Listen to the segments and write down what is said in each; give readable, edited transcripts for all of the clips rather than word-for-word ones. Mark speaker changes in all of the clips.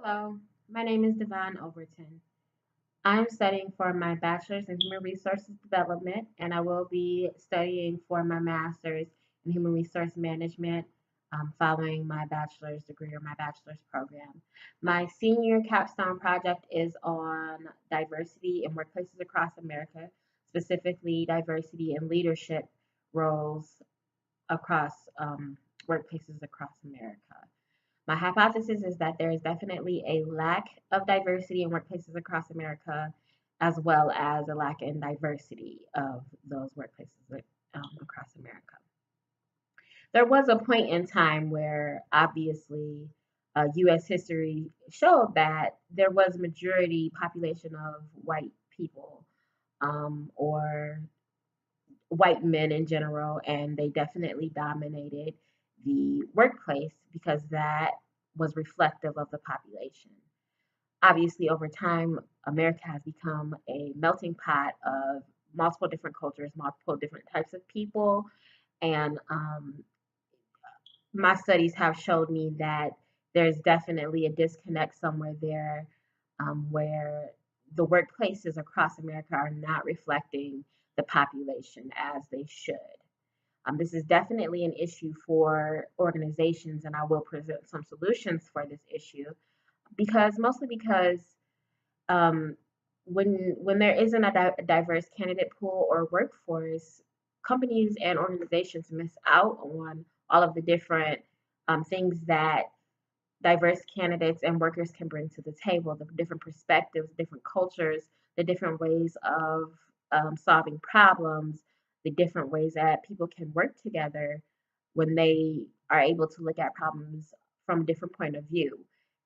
Speaker 1: Hello, my name is Devon Overton. I'm studying for my bachelor's in human resources development, and I will be studying for my master's in human resource management following my bachelor's degree or my bachelor's program. My senior capstone project is on diversity in workplaces across America, specifically diversity in leadership roles across workplaces across America. My hypothesis is that there is definitely a lack of diversity in workplaces across America, as well as a lack in diversity of those workplaces across America. There was a point in time where obviously U.S. history showed that there was majority population of white people or white men in general, and they definitely dominated the workplace because that was reflective of the population. Obviously, over time, America has become a melting pot of multiple different cultures, multiple different types of people, and my studies have showed me that there's definitely a disconnect somewhere there where the workplaces across America are not reflecting the population as they should. This is definitely an issue for organizations, and I will present some solutions for this issue mostly because um, when there isn't a diverse candidate pool or workforce, companies and organizations miss out on all of the different things that diverse candidates and workers can bring to the table, the different perspectives, different cultures, the different ways of solving problems, the different ways that people can work together when they are able to look at problems from a different point of view.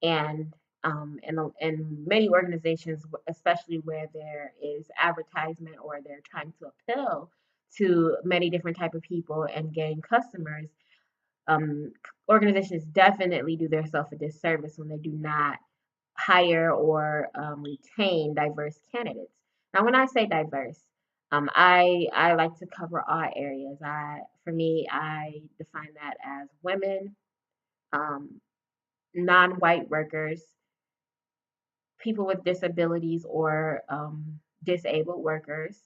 Speaker 1: And in many organizations, especially where there is advertisement or they're trying to appeal to many different type of people and gain customers, um, organizations definitely do themselves a disservice when they do not hire or retain diverse candidates. Now, when I say diverse, I like to cover all areas. For me, I define that as women, um, non-white workers, people with disabilities or disabled workers,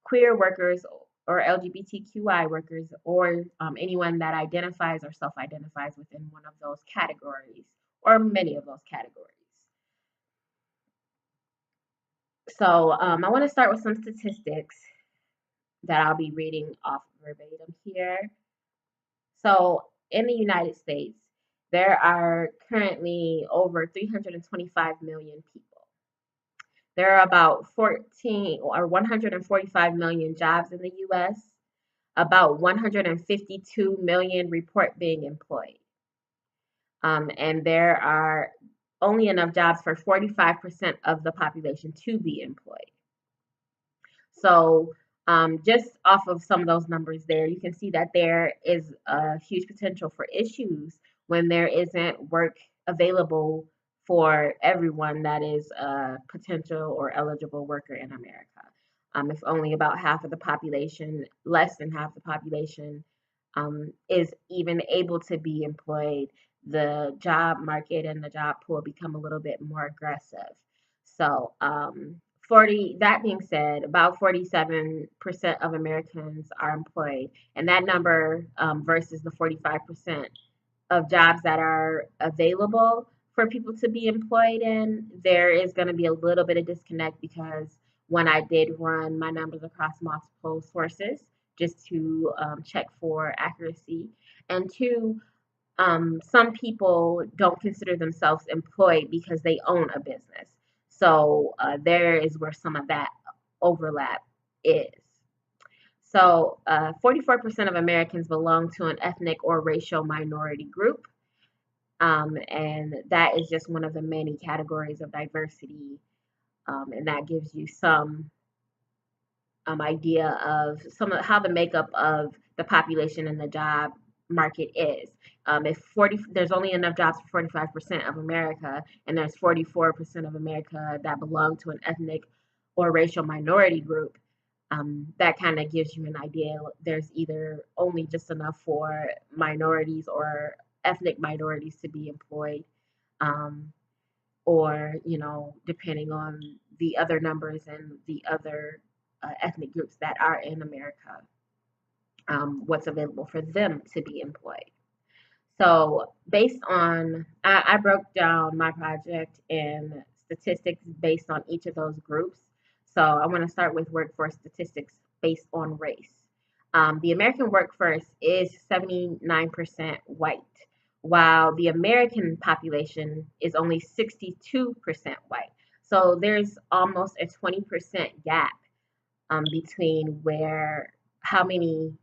Speaker 1: queer workers or LGBTQI workers, or anyone that identifies or self identifies within one of those categories or many of those categories. So I want to start with some statistics that I'll be reading off verbatim here. So in the United States, there are currently over 325 million people. There are about 14 or 145 million jobs in the US. About 152 million report being employed. And there are only enough jobs for 45% of the population to be employed. So, just off of some of those numbers there, you can see that there is a huge potential for issues when there isn't work available for everyone that is a potential or eligible worker in America. If only about half of the population, less than half the population, is even able to be employed, the job market and the job pool become a little bit more aggressive. So, 40, that being said, about 47% of Americans are employed, and that number versus the 45% of jobs that are available for people to be employed in, there is going to be a little bit of disconnect because when I did run my numbers across multiple sources just to check for accuracy, and two, some people don't consider themselves employed because they own a business. So there is where some of that overlap is. So 44% of Americans belong to an ethnic or racial minority group. And that is just one of the many categories of diversity. And that gives you some idea of some of how the makeup of the population and the job market is. If 40, there's only enough jobs for 45% of America, and there's 44% of America that belong to an ethnic or racial minority group, that kind of gives you an idea. There's either only just enough for minorities or ethnic minorities to be employed. Um, or, depending on the other numbers and the other ethnic groups that are in America, what's available for them to be employed. So, based on, I broke down my project in statistics based on each of those groups. So, I want to start with workforce statistics based on race. The American workforce is 79% white, while the American population is only 62% white. So, there's almost a 20% gap between how many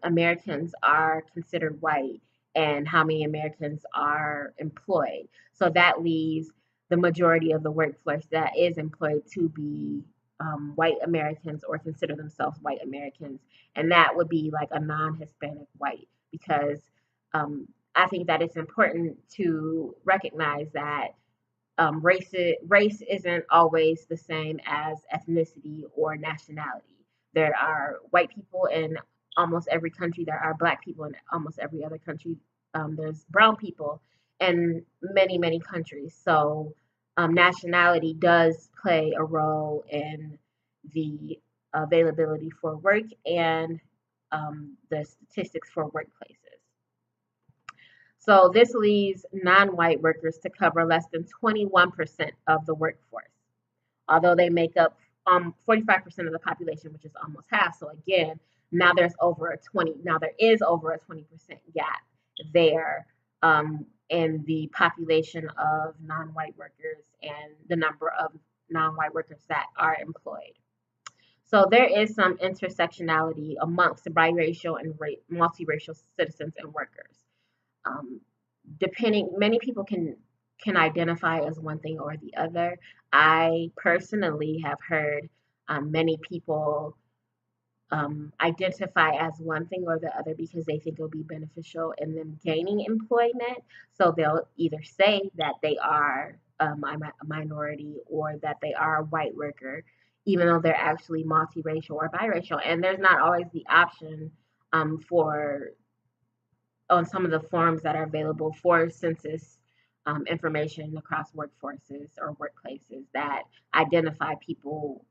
Speaker 1: Americans are considered white and how many Americans are employed. So that leaves the majority of the workforce that is employed to be white Americans or consider themselves white Americans. And that would be like a non Hispanic white because I think that it's important to recognize that race isn't always the same as ethnicity or nationality. There are white people in almost every country. There are black people in almost every other country. There's brown people in many, many countries. So nationality does play a role in the availability for work and the statistics for workplaces. So this leaves non-white workers to cover less than 21% of the workforce, although they make up 45% of the population, which is almost half. So again, now there is over a 20% gap there in the population of non-white workers and the number of non-white workers that are employed. So there is some intersectionality amongst biracial and multiracial citizens and workers. Um, Many people can identify as one thing or the other. I personally have heard many people identify as one thing or the other because they think it'll be beneficial in them gaining employment. So they'll either say that they are a minority or that they are a white worker, even though they're actually multiracial or biracial. And there's not always the option for on some of the forms that are available for census information across workforces or workplaces that identify people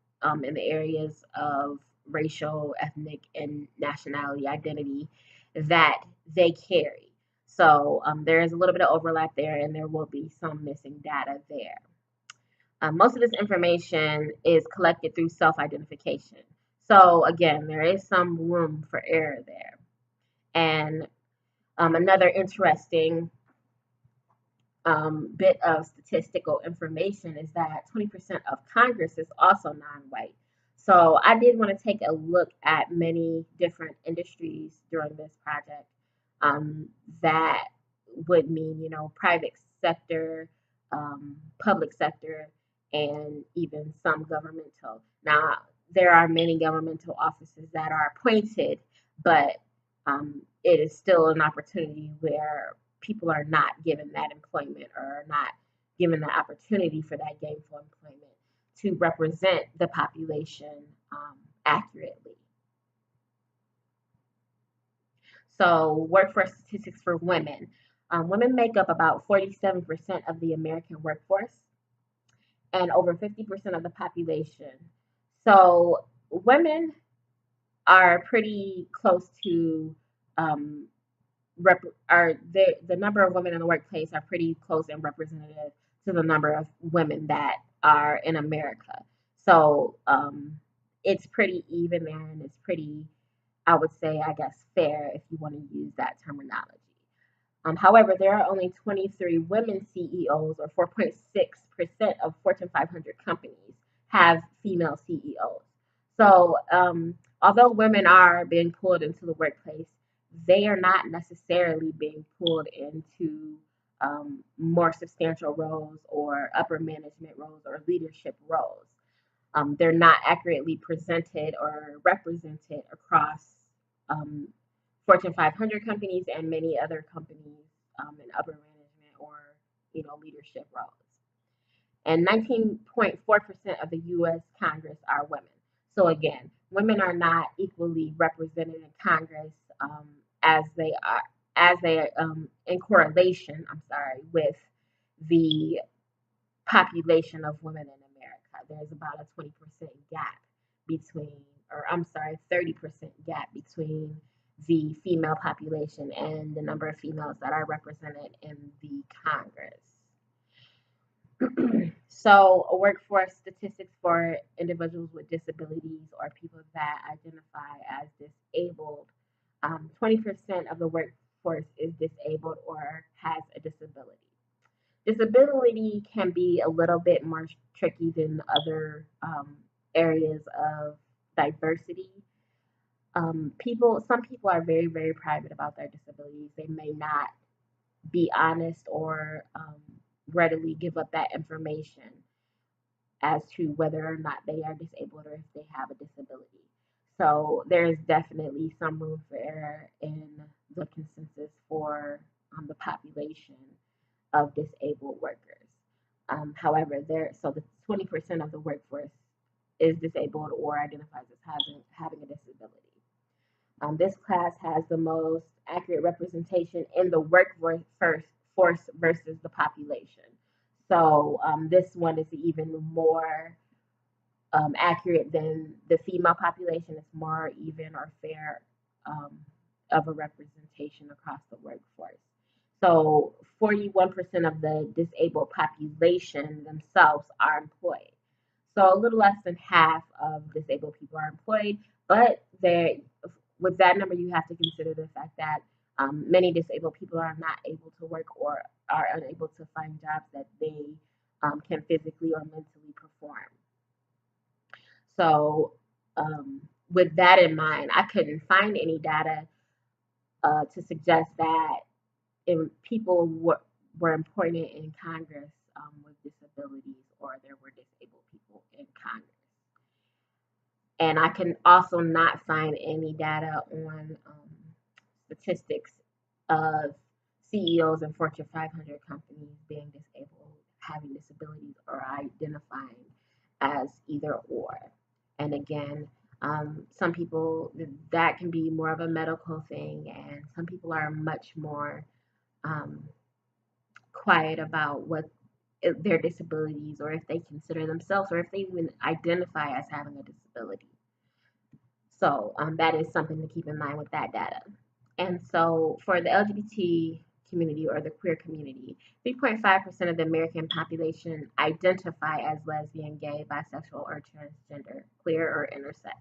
Speaker 1: in the areas of racial, ethnic, and nationality identity that they carry. So there is a little bit of overlap there, and there will be some missing data there. Most of this information is collected through self identification. So, again, there is some room for error there. And another interesting bit of statistical information is that 20% of Congress is also non-white. So I did want to take a look at many different industries during this project that would mean, private sector, public sector, and even some governmental. Now, there are many governmental offices that are appointed, but it is still an opportunity where people are not given that employment or are not given the opportunity for that gainful employment to represent the population accurately. So, workforce statistics for women. Women make up about 47% of the American workforce and over 50% of the population. So, women are pretty close to the number of women in the workplace are pretty close and representative to the number of women that are in America. So it's pretty even there, and it's pretty, I would say, I guess, fair if you want to use that terminology. However, there are only 23 women CEOs, or 4.6% of Fortune 500 companies have female CEOs. So, although women are being pulled into the workplace, they are not necessarily being pulled into more substantial roles or upper management roles or leadership roles. They're not accurately presented or represented across um, Fortune 500 companies and many other companies in upper management or leadership roles. And 19.4% of the U.S. Congress are women. So again, women are not equally represented in Congress as they are in correlation. I'm sorry, with the population of women in America. There's about a 20% gap between, or I'm sorry, 30% gap between the female population and the number of females that are represented in the Congress. So, workforce statistics for individuals with disabilities or people that identify as disabled, 20% of the workforce is disabled or has a disability. Disability can be a little bit more tricky than other areas of diversity. Some people are very, very private about their disabilities. They may not be honest or readily give up that information as to whether or not they are disabled or if they have a disability. So there's definitely some room for error in the consensus for the population of disabled workers. However, the 20% of the workforce is disabled or identifies as having a disability. This class has the most accurate representation in the workforce versus the population. So this one is even more accurate than the female population. It's more even or fair um, of a representation across the workforce. So 41% of the disabled population themselves are employed. So a little less than half of disabled people are employed, but with that number, you have to consider the fact that many disabled people are not able to work or are unable to find jobs that they can physically or mentally perform. So, with that in mind, I couldn't find any data to suggest that people were appointed in Congress with disabilities or there were disabled people in Congress. And I can also not find any data on statistics of CEOs in Fortune 500 companies being disabled, having disabilities, or identifying as either or. And again, some people, that can be more of a medical thing, and some people are much more um, quiet about what their disabilities or if they consider themselves or if they even identify as having a disability. So that is something to keep in mind with that data. And so for the LGBT community or the queer community, 3.5% of the American population identify as lesbian, gay, bisexual, or transgender, queer, or intersex.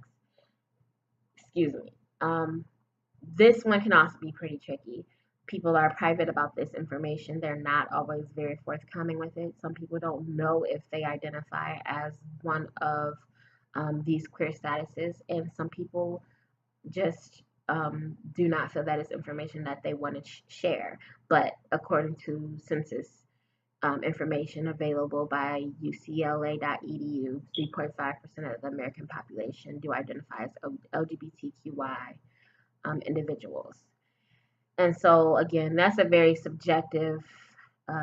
Speaker 1: Excuse me. This one can also be pretty tricky. People are private about this information. They're not always very forthcoming with it. Some people don't know if they identify as one of these queer statuses, and some people just do not feel that it's information that they want to share. But according to census information available by ucla.edu, 3.5% of the American population do identify as LGBTQI individuals. And so, again, that's a very subjective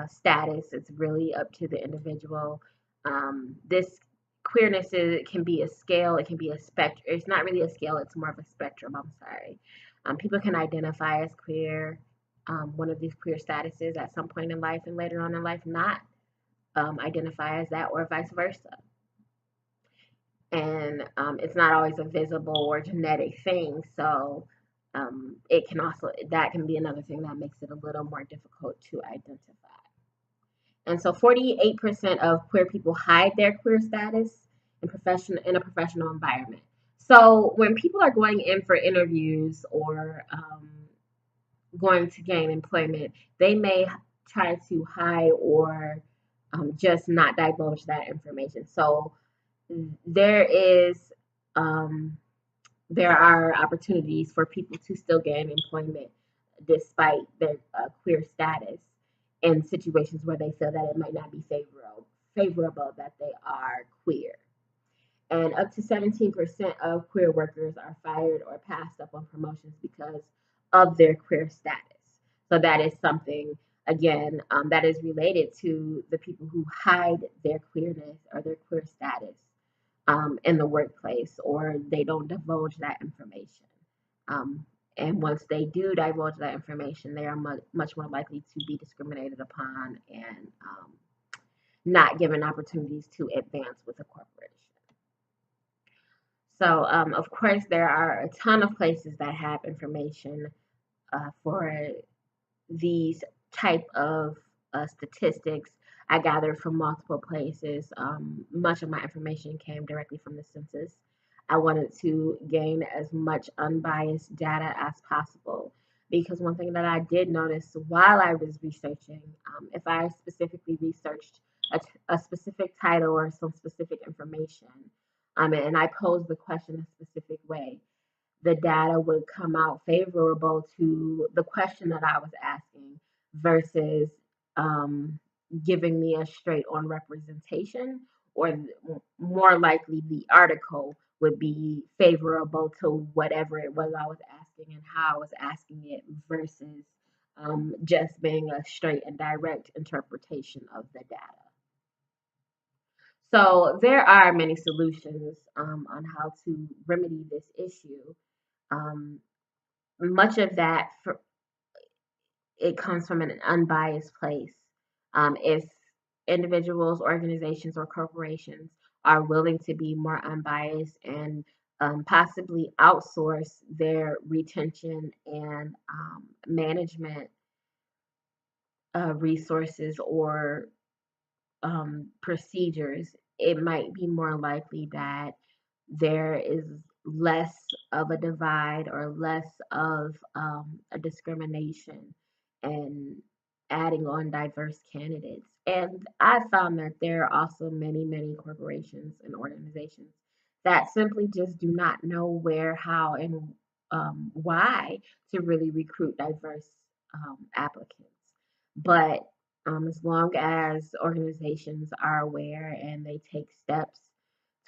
Speaker 1: status. It's really up to the individual. This queerness can be a scale, it can be a spectrum. It's not really a scale, it's more of a spectrum. I'm sorry. People can identify as queer, one of these queer statuses at some point in life, and later on in life not identify as that, or vice versa. And it's not always a visible or genetic thing. So it can also, that can be another thing that makes it a little more difficult to identify. And so 48% of queer people hide their queer status in a professional environment. So when people are going in for interviews or going to gain employment, they may try to hide or just not divulge that information. So there is there are opportunities for people to still gain employment despite their queer status in situations where they feel that it might not be favorable that they are queer. And up to 17% of queer workers are fired or passed up on promotions because of their queer status. So that is something, again, that is related to the people who hide their queerness or their queer status in the workplace, or they don't divulge that information. And once they do divulge that information, they are much more likely to be discriminated upon and not given opportunities to advance with a corporation. So, of course, there are a ton of places that have information for these type of statistics. I gathered from multiple places. Much of my information came directly from the census. I wanted to gain as much unbiased data as possible because one thing that I did notice while I was researching, if I specifically researched a specific title or some specific information, and I posed the question a specific way, the data would come out favorable to the question that I was asking versus um, giving me a straight on representation, or more likely the article would be favorable to whatever it was I was asking and how I was asking it versus just being a straight and direct interpretation of the data. So there are many solutions on how to remedy this issue. Um, Much of that it comes from an unbiased place. If individuals, organizations, or corporations are willing to be more unbiased and possibly outsource their retention and management resources or procedures, it might be more likely that there is less of a divide or less of a discrimination and adding on diverse candidates. And I found that there are also many, many corporations and organizations that simply just do not know where, how, and why to really recruit diverse applicants. But as long as organizations are aware and they take steps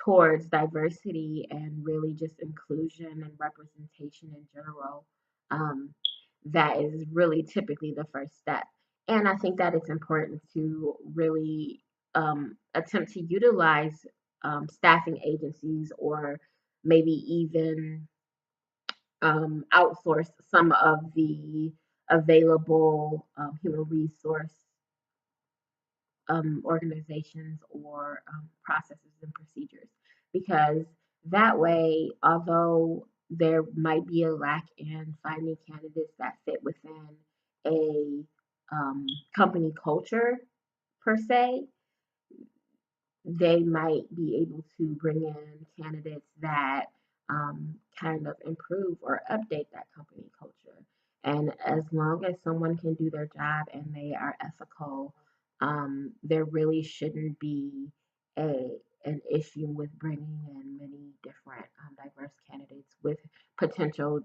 Speaker 1: towards diversity and really just inclusion and representation in general, um, that is really typically the first step. And I think that it's important to really attempt to utilize staffing agencies or maybe even outsource some of the available human resource organizations or processes and procedures, because that way, although there might be a lack in finding candidates that fit within a company culture per se, they might be able to bring in candidates that kind of improve or update that company culture. And as long as someone can do their job and they are ethical, there really shouldn't be a an issue with bringing in many different diverse candidates with potential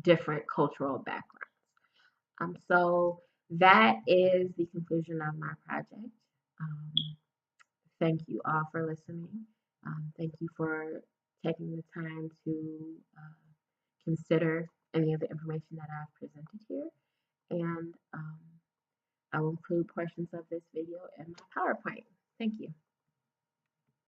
Speaker 1: different cultural backgrounds. So that is the conclusion of my project. Um, Thank you all for listening. Thank you for taking the time to consider any of the information that I've presented here. And I will include portions of this video in my PowerPoint. Thank you.